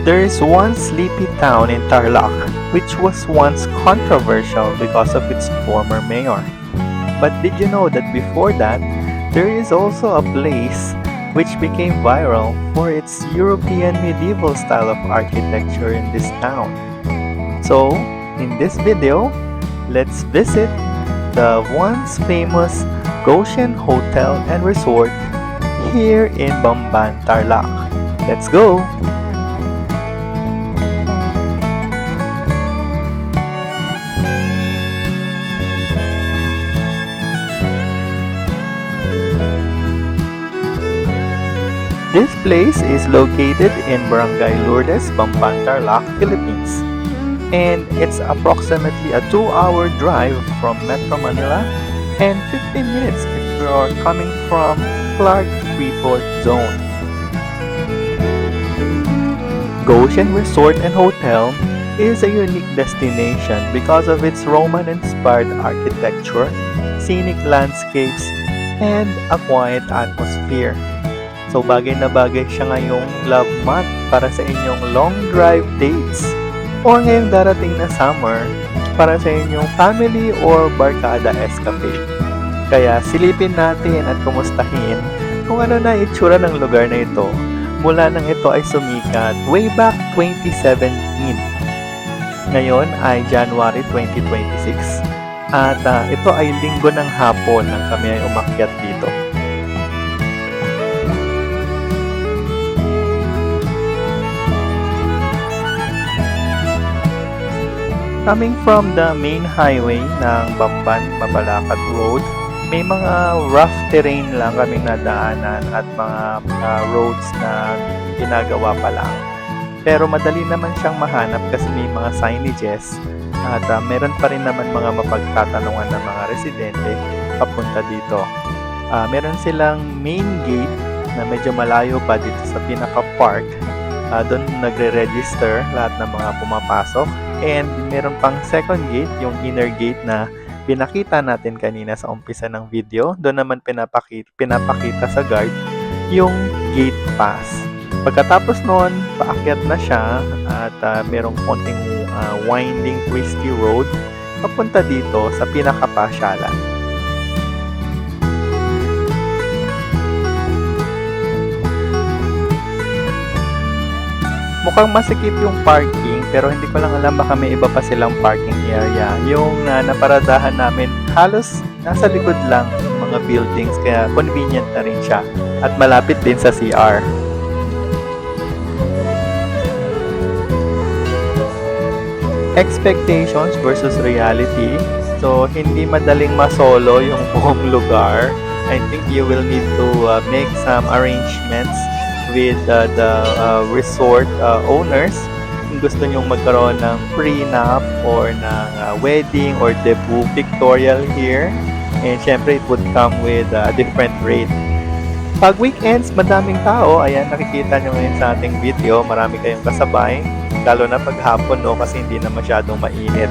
There is one sleepy town in Tarlac which was once controversial because of its former mayor. But did you know that before that, there is also a place which became viral for its European medieval style of architecture in this town? So, in this video, let's visit the once famous Goshen Hotel and Resort here in Bamban, Tarlac. Let's go! This place is located in Barangay Lourdes, Bamban, Tarlac, Philippines. And it's approximately a 2-hour drive from Metro Manila and 15 minutes if you are coming from Clark Freeport Zone. Goshen Resort and Hotel is a unique destination because of its Roman-inspired architecture, scenic landscapes, and a quiet atmosphere. So bagay na bagay siya ngayong love month para sa inyong long drive dates o ngayong darating na summer para sa inyong family or barkada escapade. Kaya silipin natin at kumustahin kung ano na itsura ng lugar na ito mula nang ito ay sumikat way back 2017. Ngayon ay January 2026 at ito ay linggo ng hapon nang kami ay umakyat dito. Coming from the main highway ng Bamban-Mabalacat Road, may mga rough terrain lang kaming nadaanan at mga roads na ginagawa pa lang. Pero madali naman siyang mahanap kasi may mga signages at meron pa rin naman mga mapagtatanungan ng mga residente papunta dito. Meron silang main gate na medyo malayo pa dito sa pinaka-park. Doon nagre-register lahat ng mga pumapasok. And meron pang second gate, yung inner gate na pinakita natin kanina sa umpisa ng video. Doon naman pinapakita sa guard yung gate pass. Pagkatapos noon, paakyat na siya at merong konting winding, twisty road papunta dito sa pinakapasyalan. Mukhang masikip yung parking pero hindi ko lang alam baka may iba pa silang parking area. Yung naparadahan namin halos nasa likod lang ng mga buildings kaya convenient na rin siya at malapit din sa CR. Expectations versus reality. So hindi madaling masolo yung buong lugar. I think you will need to make some arrangements with the resort owners kung gusto nyong magkaroon ng prenup or ng wedding or debut pictorial here, and syempre it would come with a different rate. Pag weekends, madaming tao. Ayan, nakikita nyo ngayon sa ating video, marami kayong kasabay, lalo na pag hapon kasi hindi na masyadong mainit.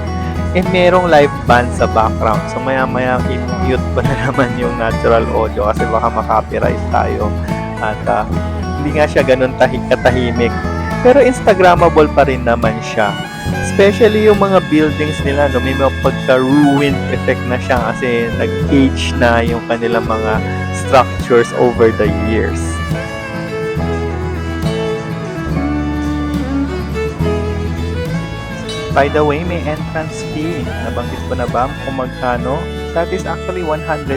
And merong live band sa background, so maya maya i-mute ko na naman yung natural audio kasi baka makapiright tayo at hindi nga siya ganun katahimik. Pero Instagrammable pa rin naman siya. Especially yung mga buildings nila, may mga pagka-ruined effect na siya kasi nag-age na yung kanilang mga structures over the years. By the way, may entrance fee. Nabanggit ko na ba kung magkano? That is actually 150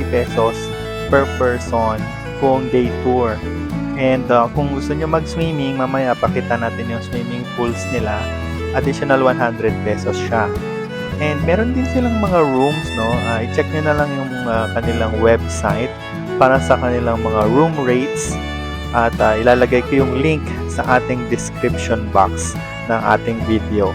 pesos per person kung day tour. And kung gusto nyo mag-swimming, mamaya pakita natin yung swimming pools nila. Additional 100 pesos siya. And meron din silang mga rooms, no? I-check nyo na lang yung kanilang website para sa kanilang mga room rates. At ilalagay ko yung link sa ating description box ng ating video.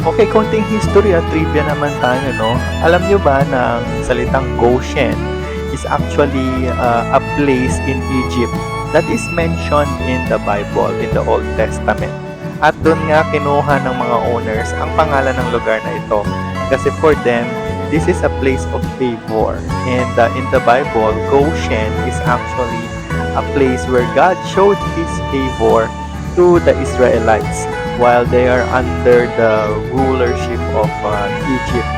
Okay, konting history at trivia naman tayo, no? Alam nyo ba na ang salitang Goshen is actually a place in Egypt that is mentioned in the Bible, in the Old Testament. At doon nga kinuha ng mga owners ang pangalan ng lugar na ito. Kasi for them, this is a place of favor. And in the Bible, Goshen is actually a place where God showed His favor to the Israelites while they are under the rulership of Egypt.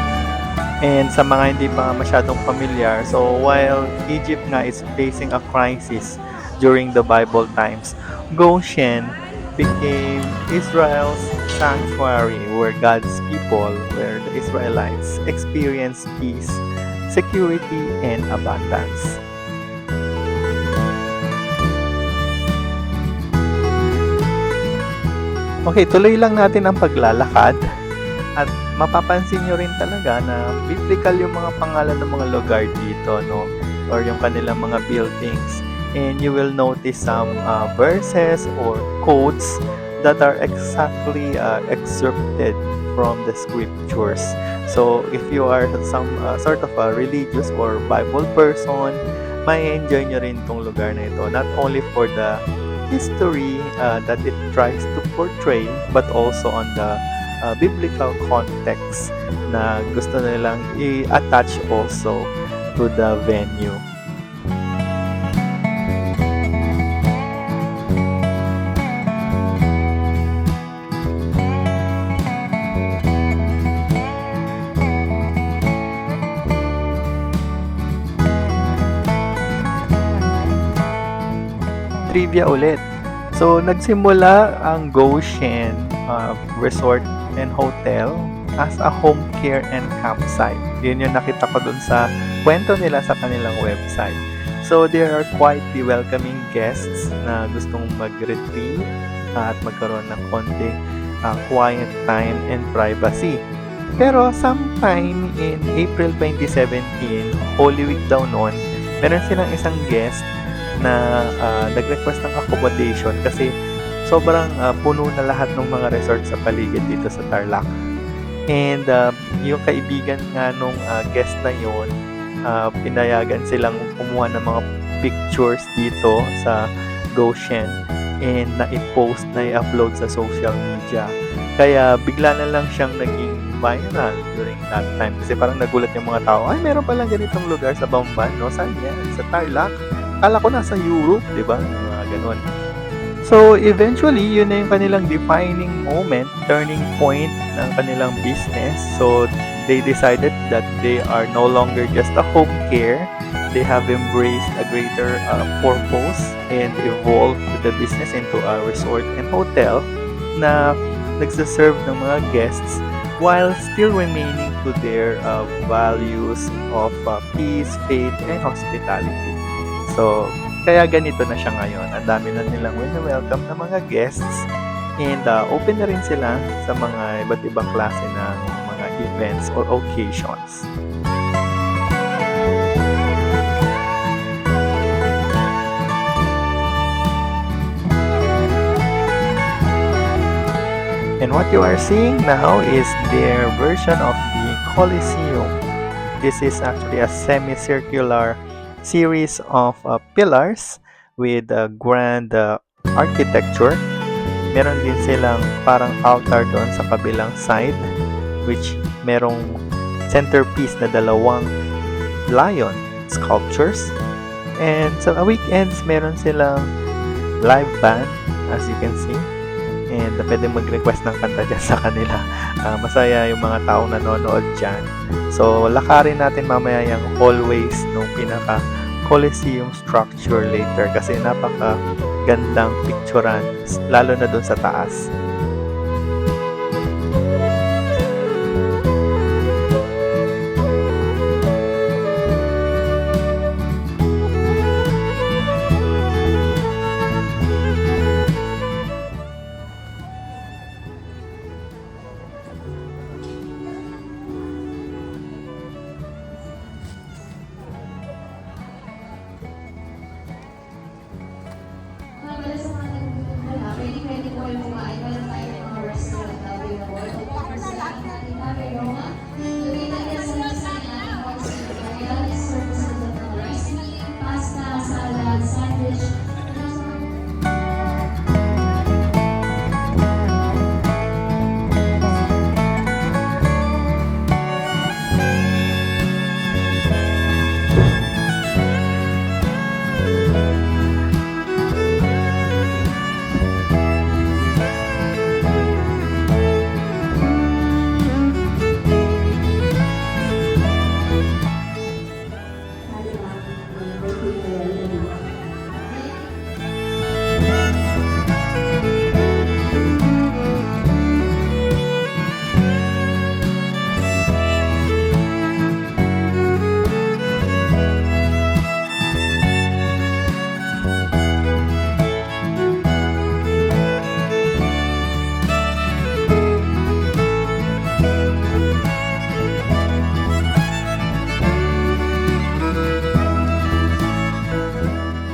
And sa mga hindi pa masyadong familiar, so while Egypt nga is facing a crisis during the Bible times, Goshen became Israel's sanctuary where God's people, where the Israelites experience peace, security, and abundance. Okay, tuloy lang natin ang paglalakad at mapapansin nyo rin talaga na biblical yung mga pangalan ng mga lugar dito, no? Or yung kanilang mga buildings. And you will notice some verses or quotes that are exactly excerpted from the scriptures. So, if you are some sort of a religious or Bible person, may enjoy nyo rin tong lugar na ito. Not only for the history that it tries to portray, but also on the biblical context na gusto nilang i-attach also to the venue. Trivia ulit. So, nagsimula ang Goshen Resort and Hotel as a home care and campsite. Yun yung nakita ko dun sa kwento nila sa kanilang website. So, there are quite the welcoming guests na gustong mag-retreat at magkaroon ng konti quiet time and privacy. Pero sometime in April 2017, Holy Week daw noon, meron silang isang guest na nag-request ng accommodation kasi sobrang puno na lahat ng mga resort sa paligid dito sa Tarlac. And yung kaibigan nga nung guest na yun, pinayagan silang kumuha ng mga pictures dito sa Goshen and na-post, na-upload sa social media. Kaya bigla na lang siyang naging viral during that time. Kasi parang nagulat yung mga tao, ay meron palang ganitong lugar sa Bamban, no? Saan yan? Sa Tarlac? Kala ko nasa Europe, di ba? Mga ganun. So, eventually, yun na yung kanilang defining moment, turning point ng kanilang business. So, they decided that they are no longer just a home care. They have embraced a greater purpose and evolved the business into a resort and hotel na nagsaserve ng mga guests while still remaining to their values of peace, faith, and hospitality. So, kaya ganito na siya ngayon. Ang dami na nilang welcome na mga guests and open na rin sila sa mga iba't ibang klase ng mga events or occasions. And what you are seeing now is their version of the Colosseum. This is actually a semicircular series of pillars with grand architecture. Meron din silang parang altar doon sa kabilang side which merong centerpiece na dalawang lion sculptures. And sa weekends, meron silang live band as you can see. And pwede mag-request ng kanta dyan sa kanila. Masaya yung mga taong nanonood dyan. So, lakarin natin mamaya yung hallways nung pinaka Colosseum structure later kasi napaka gandang picturean, lalo na dun sa taas. Para sa mga nagmumula, pwede po kayo kumain.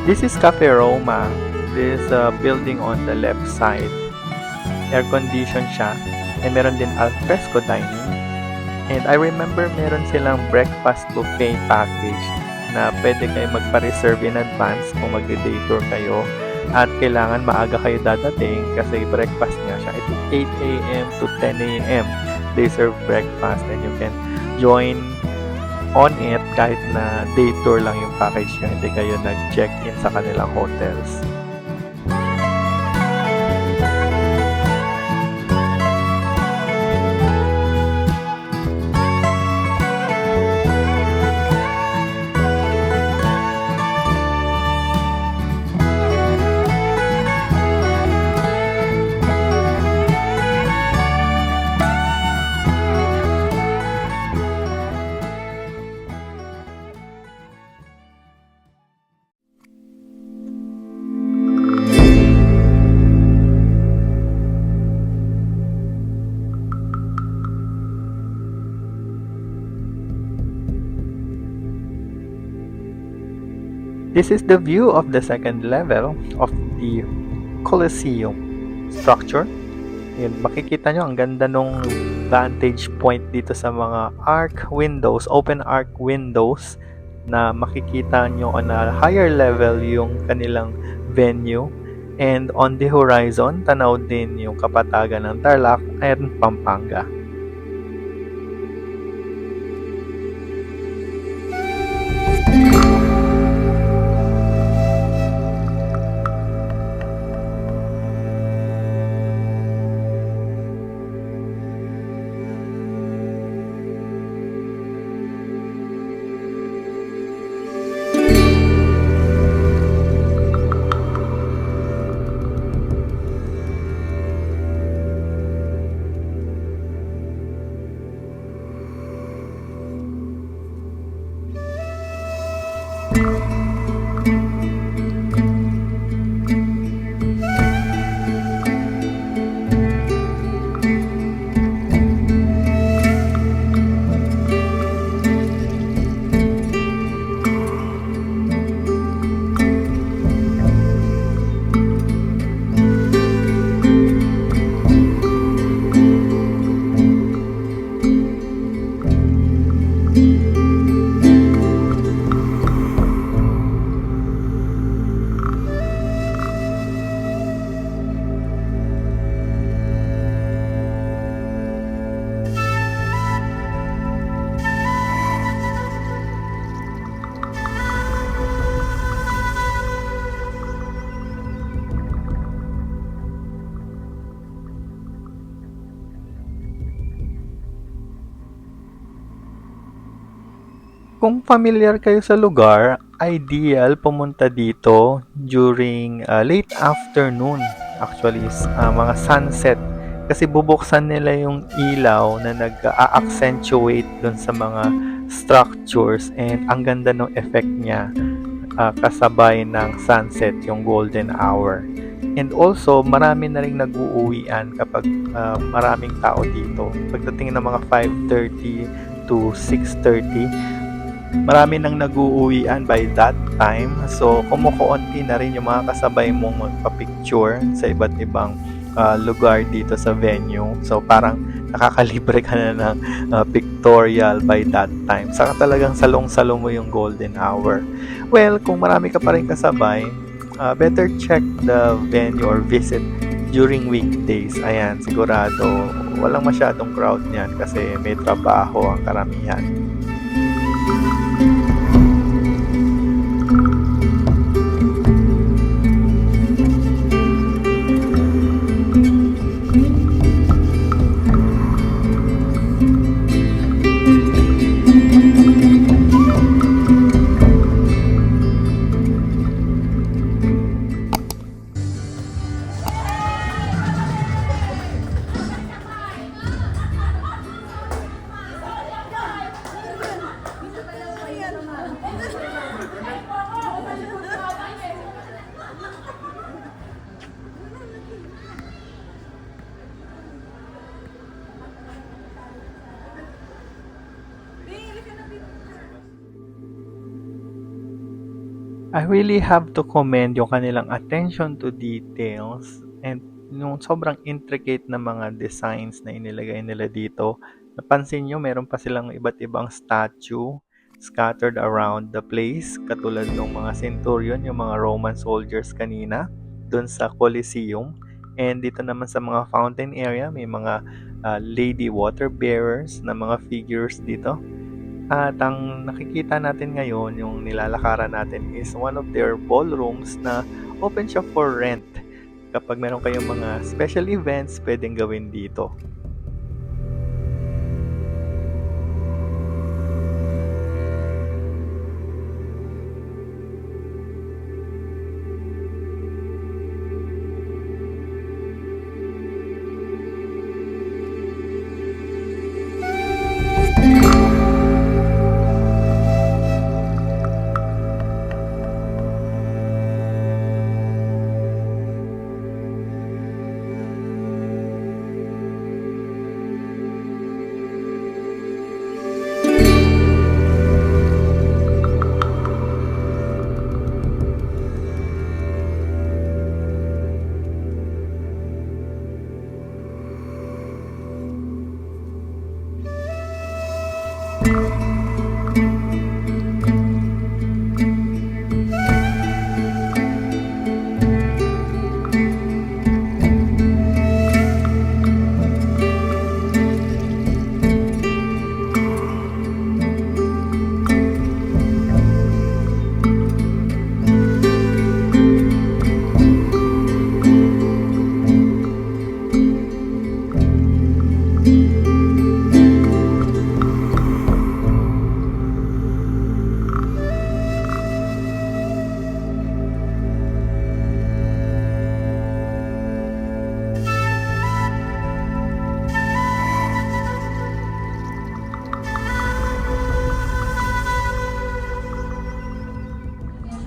This is Cafe Roma. This building on the left side. Air-conditioned siya. And meron din alfresco dining. And I remember meron silang breakfast buffet package na pwede kayo magpa-reserve in advance kung magde-day tour kayo. At kailangan maaga kayo dadating kasi breakfast nga siya. I think 8 a.m. to 10 a.m. they serve breakfast and you can join on it kahit na day tour lang yung package nyo. Hindi kayo nag-check-in sa kanilang hotels. This is the view of the second level of the Colosseum structure. Yun, makikita nyo, ang ganda nung vantage point dito sa mga arc windows, open arc windows na makikita nyo on a higher level yung kanilang venue. And on the horizon, tanaw din yung kapatagan ng Tarlac and Pampanga. Kung familiar kayo sa lugar, ideal pumunta dito during late afternoon. Actually, mga sunset. Kasi bubuksan nila yung ilaw na nag-accentuate dun sa mga structures and ang ganda ng effect niya kasabay ng sunset, yung golden hour. And also, marami na rin nag-uuwian kapag maraming tao dito. Pagdating ng mga 5:30 to 6:30, marami nang nag-uuwian by that time. So, kumukuunti na rin yung mga kasabay mong magpa-picture sa iba't ibang lugar dito sa venue. So, parang nakakalibre ka na ng pictorial by that time. Saka talagang salong-salong mo yung golden hour. Well, kung marami ka pa rin kasabay, better check the venue or visit during weekdays. Ayan, sigurado walang masyadong crowd niyan kasi may trabaho ang karamihan. I really have to commend yung kanilang attention to details and yung sobrang intricate na mga designs na inilagay nila dito. Napansin nyo, meron pa silang iba't ibang statue scattered around the place, katulad ng mga centurion, yung mga Roman soldiers kanina, dun sa Colosseum. And dito naman sa mga fountain area, may mga lady water bearers na mga figures dito. At ang nakikita natin ngayon, yung nilalakaran natin is one of their ballrooms na open siya for rent. Kapag meron kayong mga special events, pwedeng gawin dito.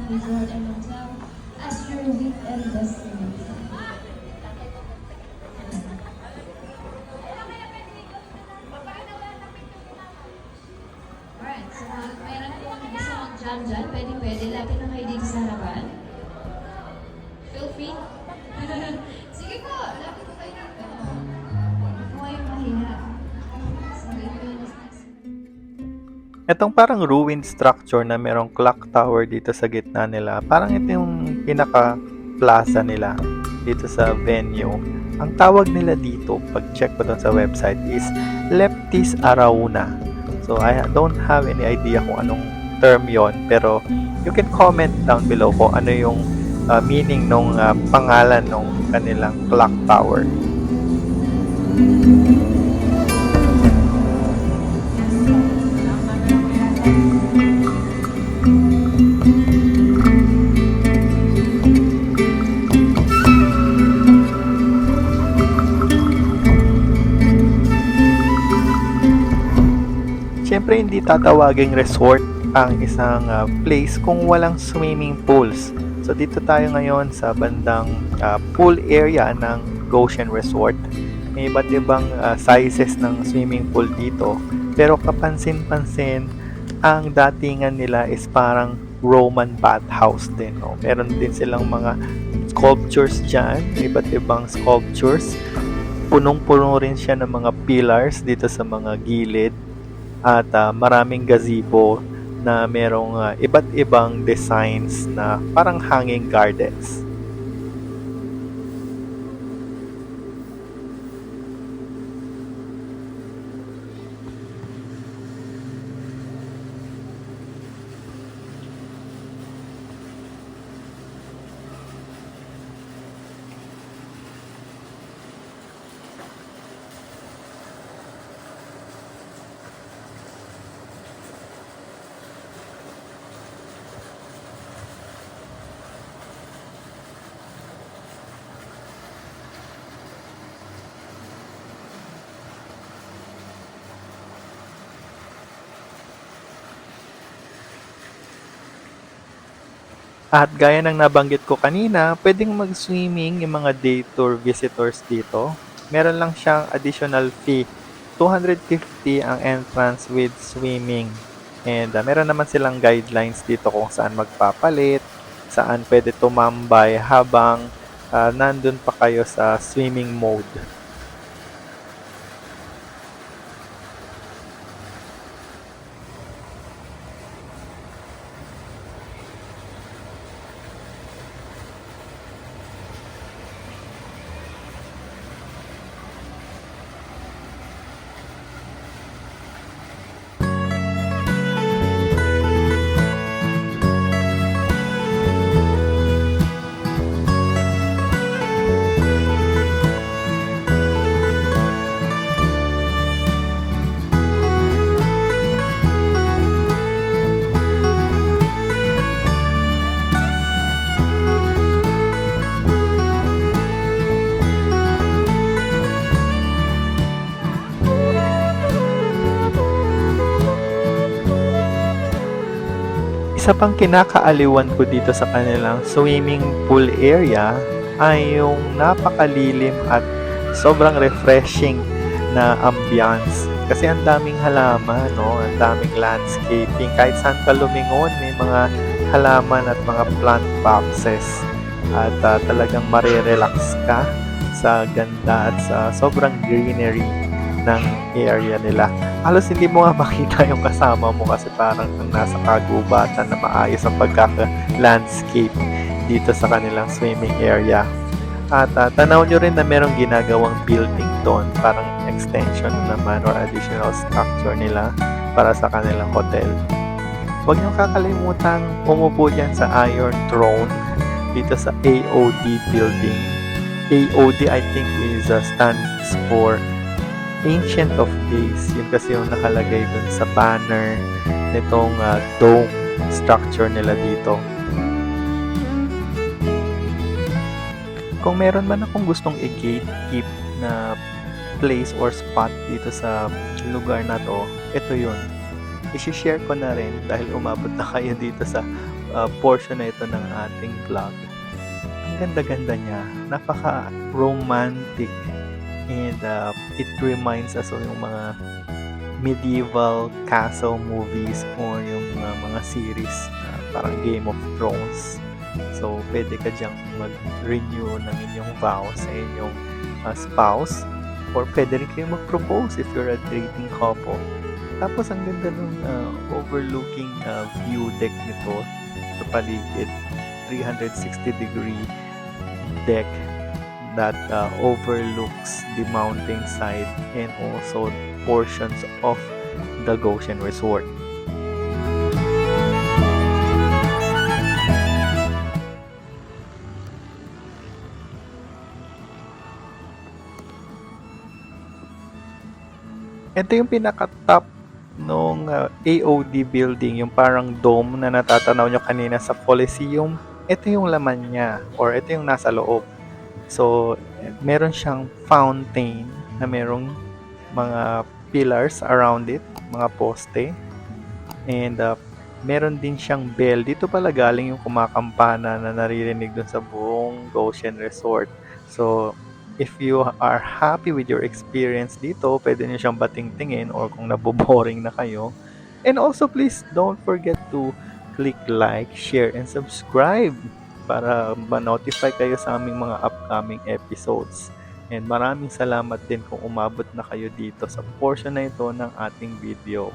Resort and hotel as your weekend destination. Alright, so meron po gusto mag-jam dyan, pwede, lapit na kayo dito sa harapan. Feel free. Sige po, lapit po kayo dito. Huwag po kayong mahiya. Sige po yung next. Itong parang ruined structure na merong clock tower dito sa gitna nila. Parang ito yung pinaka-plaza nila dito sa venue. Ang tawag nila dito, pag-check ko doon sa website, is Leptis Arauna. So, I don't have any idea kung anong term yon, pero you can comment down below kung ano yung meaning ng pangalan ng kanilang clock tower. Siyempre, hindi tatawaging resort ang isang place kung walang swimming pools. So, dito tayo ngayon sa bandang pool area ng Goshen Resort. May iba't ibang sizes ng swimming pool dito. Pero kapansin-pansin, ang datingan nila is parang Roman bathhouse din. No? Meron din silang mga sculptures dyan, iba't ibang sculptures. Punong-puno rin siya ng mga pillars dito sa mga gilid. At maraming gazebo na merong iba't ibang designs na parang hanging gardens. At gaya ng nabanggit ko kanina, pwedeng mag-swimming yung mga day tour visitors dito. Meron lang siyang additional fee. 250 ang entrance with swimming. And meron naman silang guidelines dito kung saan magpapalit, saan pwede tumambay habang nandun pa kayo sa swimming mode. Isa pang kinakaaliwan ko dito sa kanilang swimming pool area ay yung napakalilim at sobrang refreshing na ambiance. Kasi ang daming halaman, no? Ang daming landscaping. Kahit saan ka lumingon, may mga halaman at mga plant boxes. At talagang marirelax ka sa ganda at sa sobrang greenery ng area nila. Halos hindi mo nga makita yung kasama mo kasi parang kang nasa kagubatan na maayos ang pagkaka-landscape dito sa kanilang swimming area. At tanaw nyo rin na merong ginagawang building doon, parang extension naman or additional structure nila para sa kanilang hotel. Huwag nyo kakalimutang umupo dyan sa Iron Throne dito sa AOD building. AOD I think stands for Ancient of Days. Yun kasi yung nakalagay dun sa banner nitong dome structure nila dito. Kung meron man akong gustong i-gatekeep na place or spot dito sa lugar na to, ito yun. I-share ko na rin dahil umabot na kayo dito sa portion na ito ng ating vlog. Ang ganda-ganda niya. Napaka-romantic. And it reminds us of yung mga medieval castle movies or yung mga series parang Game of Thrones. So, pwede ka dyang mag-renew ng inyong vows sa inyong spouse or pwede rin kayong mag-propose if you're a dating couple. Tapos, ang ganda ng overlooking view deck nito sa paligid. 360-degree deck that overlooks the mountainside and also portions of the Goshen Resort. Ito yung pinaka-top nung AOD building, yung parang dome na natatanaw nyo kanina sa Coliseum. Ito yung laman niya or ito yung nasa loob. So, meron siyang fountain na merong mga pillars around it, mga poste. And meron din siyang bell. Dito pala galing yung kumakampana na naririnig dun sa buong Goshen Resort. So, if you are happy with your experience dito, pwede niyo siyang batingtingin or kung naboboring na kayo. And also, please don't forget to click like, share, and subscribe para ma-notify kayo sa aming mga upcoming episodes. And maraming salamat din kung umabot na kayo dito sa portion na ito ng ating video.